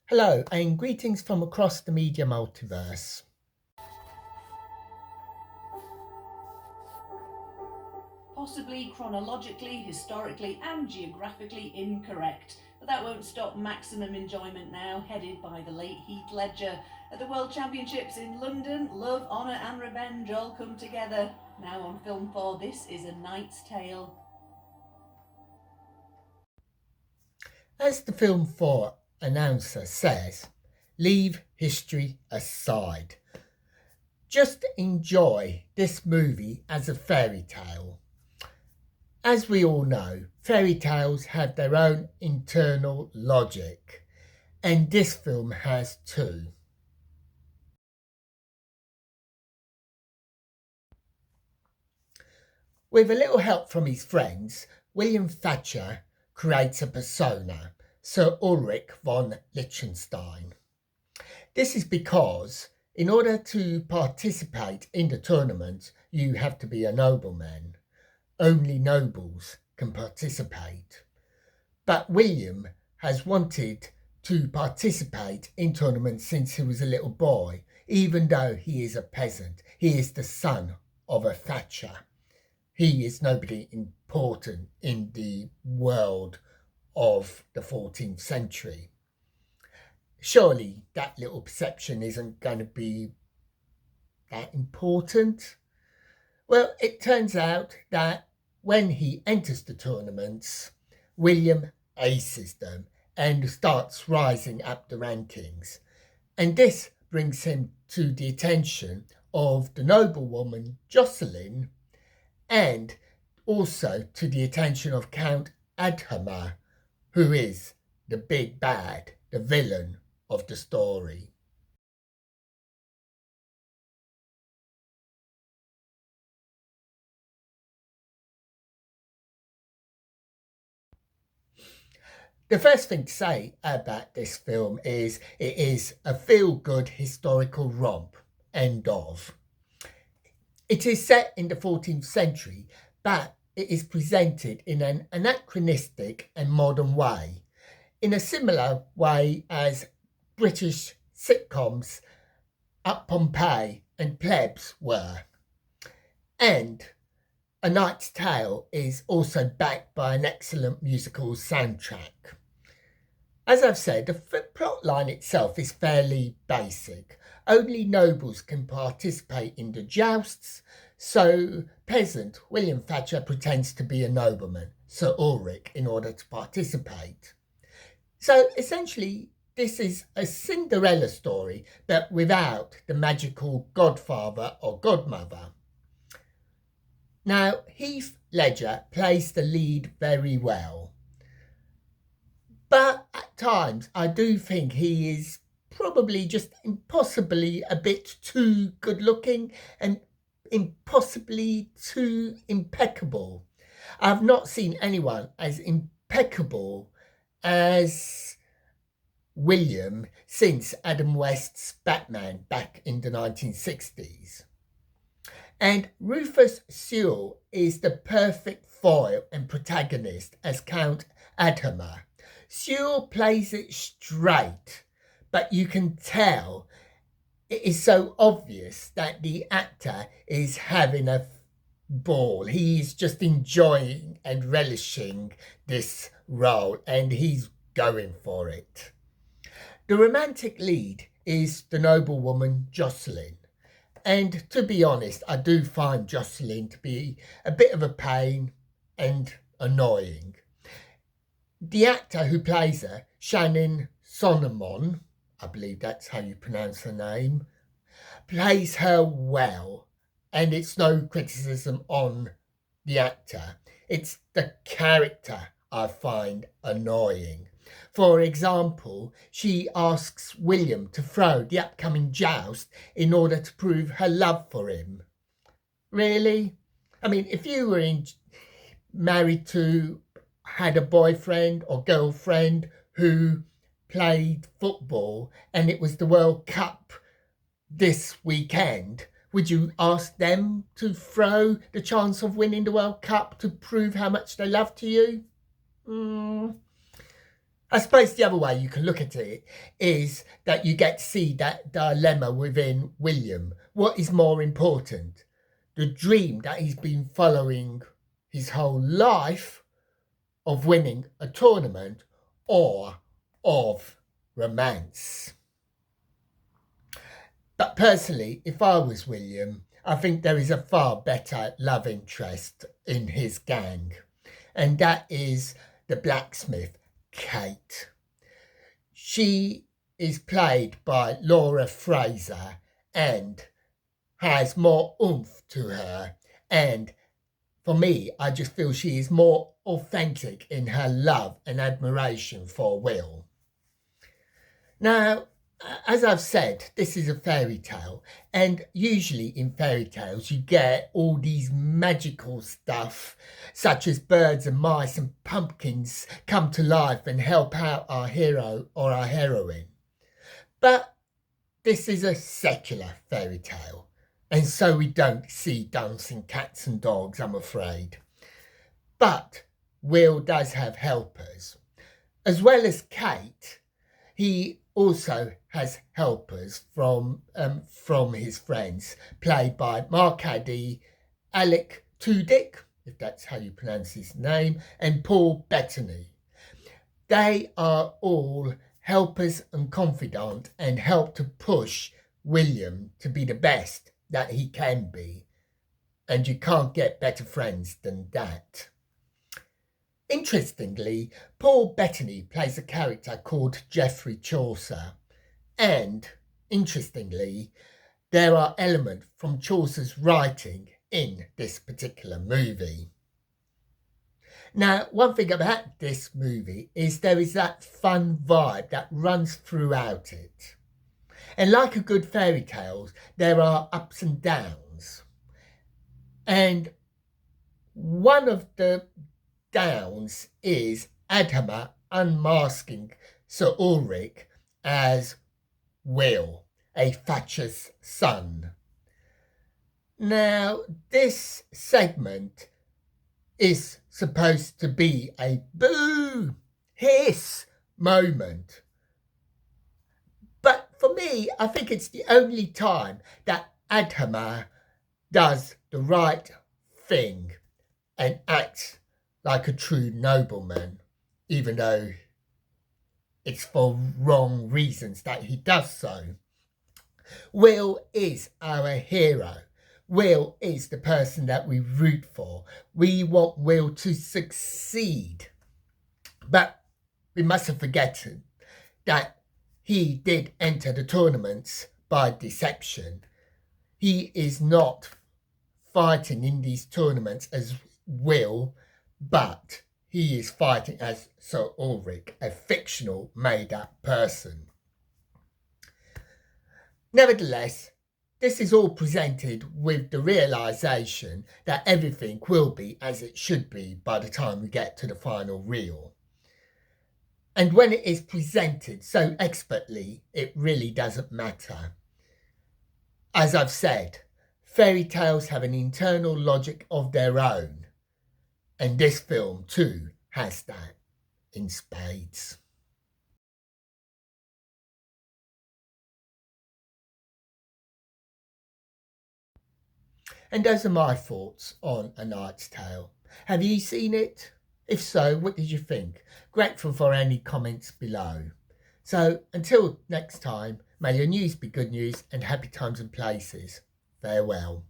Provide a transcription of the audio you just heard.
Hello and greetings from across the media multiverse. Possibly chronologically, historically, and geographically incorrect. But that won't stop maximum enjoyment now, headed by the late Heath Ledger. At the World Championships in London, love, honour, and revenge all come together. Now on Film 4, this is A Knight's Tale. As the Film 4 announcer says, leave history aside. Just enjoy this movie as a fairy tale. As we all know, fairy tales have their own internal logic, and this film has too. With a little help from his friends, William Thatcher creates a persona, Sir Ulrich von Liechtenstein. This is because in order to participate in the tournament, you have to be a nobleman. Only nobles can participate. But William has wanted to participate in tournaments since he was a little boy, even though he is a peasant. He is the son of a Thatcher. He is nobody important in the world of the 14th century. Surely that little perception isn't going to be that important. Well, it turns out that when he enters the tournaments, William aces them and starts rising up the rankings. And this brings him to the attention of the noblewoman Jocelyn and also to the attention of Count Adhamar, who is the big bad, the villain of the story. The first thing to say about this film is it is a feel-good historical romp, end of. It is set in the 14th century, but it is presented in an anachronistic and modern way, in a similar way as British sitcoms Up Pompeii and Plebs were. And A Knight's Tale is also backed by an excellent musical soundtrack. As I've said, the plot line itself is fairly basic. Only nobles can participate in the jousts, so peasant William Thatcher pretends to be a nobleman, Sir Ulrich, in order to participate. So essentially, this is a Cinderella story, but without the magical godfather or godmother. Now, Heath Ledger plays the lead very well. But at times, I do think he is probably just impossibly a bit too good looking and impossibly too impeccable. I've not seen anyone as impeccable as William since Adam West's Batman back in the 1960s. And Rufus Sewell is the perfect foil and protagonist as Count Adhamar. Sewell plays it straight, but you can tell it is so obvious that the actor is having a ball. He's just enjoying and relishing this role, and he's going for it. The romantic lead is the noblewoman Jocelyn. And to be honest, I do find Jocelyn to be a bit of a pain and annoying. The actor who plays her, Shannon Sonamon, I believe that's how you pronounce her name, plays her well. And it's no criticism on the actor. It's the character I find annoying. For example, she asks William to throw the upcoming joust in order to prove her love for him. Really? I mean, if you were married to, had a boyfriend or girlfriend who played football and it was the World Cup this weekend, would you ask them to throw the chance of winning the World Cup to prove how much they love to you? I suppose the other way you can look at it is that you get to see that dilemma within William. What is more important? The dream that he's been following his whole life of winning a tournament, or of romance? But personally, if I was William, I think there is a far better love interest in his gang, and that is the blacksmith, Kate. She is played by Laura Fraser and has more oomph to her, and for me, I just feel she is more authentic in her love and admiration for Will. Now, as I've said, this is a fairy tale, and usually in fairy tales you get all these magical stuff, such as birds and mice and pumpkins come to life and help out our hero or our heroine. But this is a secular fairy tale, and so we don't see dancing cats and dogs, I'm afraid. But Will does have helpers. As well as Kate, he also has helpers from his friends, played by Mark Addy, Alec Tudyk, if that's how you pronounce his name, and Paul Bettany. They are all helpers and confidant and help to push William to be the best that he can be. And you can't get better friends than that. Interestingly, Paul Bettany plays a character called Geoffrey Chaucer, and interestingly, there are elements from Chaucer's writing in this particular movie. Now, one thing about this movie is there is that fun vibe that runs throughout it. And like a good fairy tale, there are ups and downs. And one of the downs is Adhamar unmasking Sir Ulrich as Will, a Thatcher's son. Now, this segment is supposed to be a boo, hiss moment. But for me, I think it's the only time that Adhamar does the right thing and acts like a true nobleman, even though it's for wrong reasons that he does so. Will is our hero. Will is the person that we root for. We want Will to succeed. But we mustn't forget that he did enter the tournaments by deception. He is not fighting in these tournaments as Will, but he is fighting as Sir Ulrich, a fictional made-up person. Nevertheless, this is all presented with the realisation that everything will be as it should be by the time we get to the final reel. And when it is presented so expertly, it really doesn't matter. As I've said, fairy tales have an internal logic of their own. And this film too has that in spades. And those are my thoughts on A Knight's Tale. Have you seen it? If so, what did you think? Grateful for any comments below. So until next time, may your news be good news and happy times and places. Farewell.